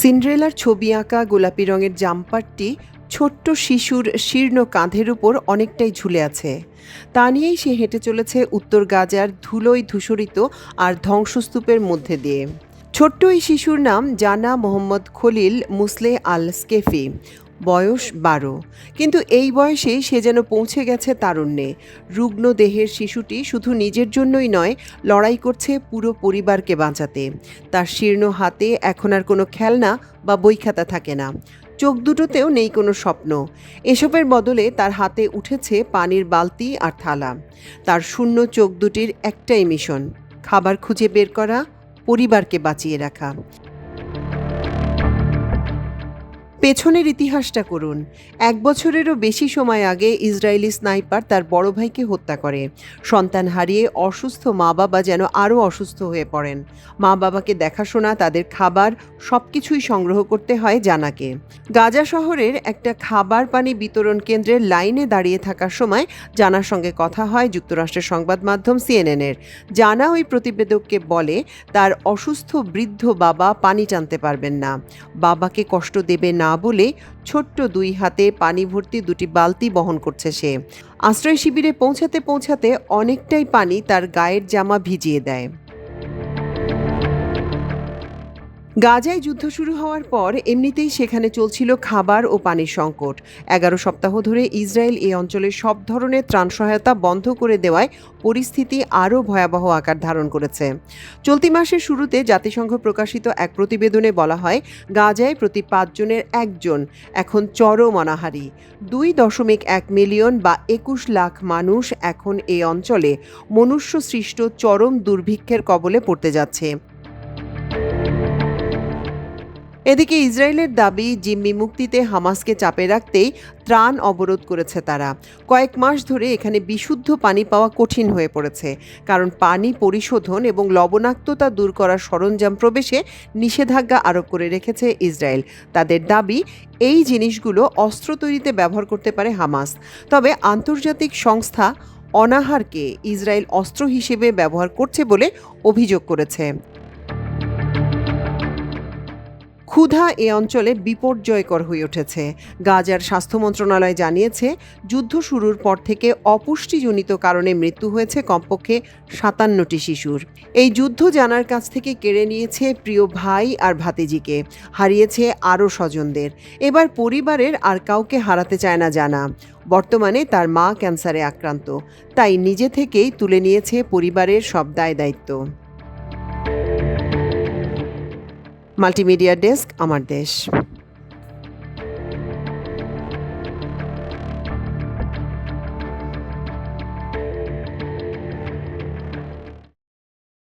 সিন্ড্রেলার ছবি আঁকা গোলাপি রঙের জাম্পারটি ছোট্ট শিশুর শীর্ণ কাঁধের উপর অনেকটাই ঝুলে আছে। তা নিয়েই সে হেঁটে চলেছে উত্তর গাজার ধুলোয় ধূসরিত আর ধ্বংসস্তূপের মধ্যে দিয়ে। ছোট্ট এই শিশুর নাম জানা মোহাম্মদ খলিল মুসলে আল স্কেফি। বয়স 12। কিন্তু এই বয়সে সে যেন পৌঁছে গেছে তারুণ্যে। রুগ্ন দেহের শিশুটি শুধু নিজের জন্যই নয়, লড়াই করছে পুরো পরিবারকে বাঁচাতে। তার শীর্ণ হাতে এখন আর কোনো খেলনা বা বই খাতা থাকে না। চোখ দুটোতেও নেই কোনো স্বপ্ন। এসবের বদলে তার হাতে উঠেছে পানির বালতি আর থালা। তার শূন্য চোখ দুটির একটাই মিশন, খাবার খুঁজে বের করা, পরিবারকে বাঁচিয়ে রাখা। পেছনের ইতিহাসটা করুন। 1 বছরেরও বেশি সময় আগে ইসরায়েলি স্নাইপার তার বড় ভাইকে হত্যা করে। সন্তান হারিয়ে অসুস্থ মা বাবা যেন আরও অসুস্থ হয়ে পড়েন। মা বাবাকে দেখাশোনা, তাদের খাবার সবকিছুই সংগ্রহ করতে হয় জানাকে। গাজা শহরের একটা খাবার পানি বিতরণ কেন্দ্রের লাইনে দাঁড়িয়ে থাকার সময় জানার সঙ্গে কথা হয় যুক্তরাষ্ট্রের সংবাদ মাধ্যম সিএনএনের। জানা ওই প্রতিবেদককে বলে তার অসুস্থ বৃদ্ধ বাবা পানি টানতে পারবেন না। বাবাকে কষ্ট দেবে না বলে ছোট্ট 2 হাতে পানি ভর্তি 2টি বালতি বহন করছে সে। আশ্রয় শিবিরে পৌঁছাতে পৌঁছাতে অনেকটাই পানি তার গায়ের জামা ভিজিয়ে দেয়। গাজায় যুদ্ধ শুরু হওয়ার পর এমনিতেই সেখানে চলছিল খাবার ও পানির সংকট। 11 সপ্তাহ ধরে ইসরায়েল এই অঞ্চলের সব ধরনের ত্রাণ সহায়তা বন্ধ করে দেওয়ায় পরিস্থিতি আরও ভয়াবহ আকার ধারণ করেছে। চলতি মাসের শুরুতে জাতিসংঘ প্রকাশিত এক প্রতিবেদনে বলা হয়, গাজায় প্রতি 5 জনের 1 জন এখন চরম অনাহারী। 2.1 মিলিয়ন বা 21 লাখ মানুষ এখন এই অঞ্চলে মনুষ্য সৃষ্ট চরম দুর্ভিক্ষের কবলে পড়তে যাচ্ছে। এদিকে ইসরায়েলের দাবি, জিম্মি মুক্তিতে হামাসকে চাপে রাখতেই ত্রাণ অবরোধ করেছে তারা। কয়েক মাস ধরে এখানে বিশুদ্ধ পানি পাওয়া কঠিন হয়ে পড়েছে, কারণ পানি পরিশোধন এবং লবণাক্ততা দূর করার সরঞ্জাম প্রবেশে নিষেধাজ্ঞা আরোপ করে রেখেছে ইসরায়েল। তাদের দাবি, এই জিনিসগুলো অস্ত্র তৈরিতে ব্যবহার করতে পারে হামাস। তবে আন্তর্জাতিক সংস্থা অনাহারকে ইসরায়েল অস্ত্র হিসেবে ব্যবহার করছে বলে অভিযোগ করেছে। ক্ষুধা এ অঞ্চলে বিপর্যয়কর হয়ে উঠেছে। গাজার স্বাস্থ্য মন্ত্রণালয় জানিয়েছে, যুদ্ধ শুরুর পর থেকে অপুষ্টিজনিত কারণে মৃত্যু হয়েছে কমপক্ষে 57টি শিশুর। এই যুদ্ধ জানার কাছ থেকে কেড়ে নিয়েছে প্রিয় ভাই আর ভাতিজিকে, হারিয়েছে আরও স্বজনদের। এবার পরিবারের আর কাউকে হারাতে চায় না জানা। বর্তমানে তার মা ক্যান্সারে আক্রান্ত, তাই নিজে থেকেই তুলে নিয়েছে পরিবারের সব দায়-দায়িত্ব। মাল্টিমিডিয়া ডেস্ক, আমার দেশ।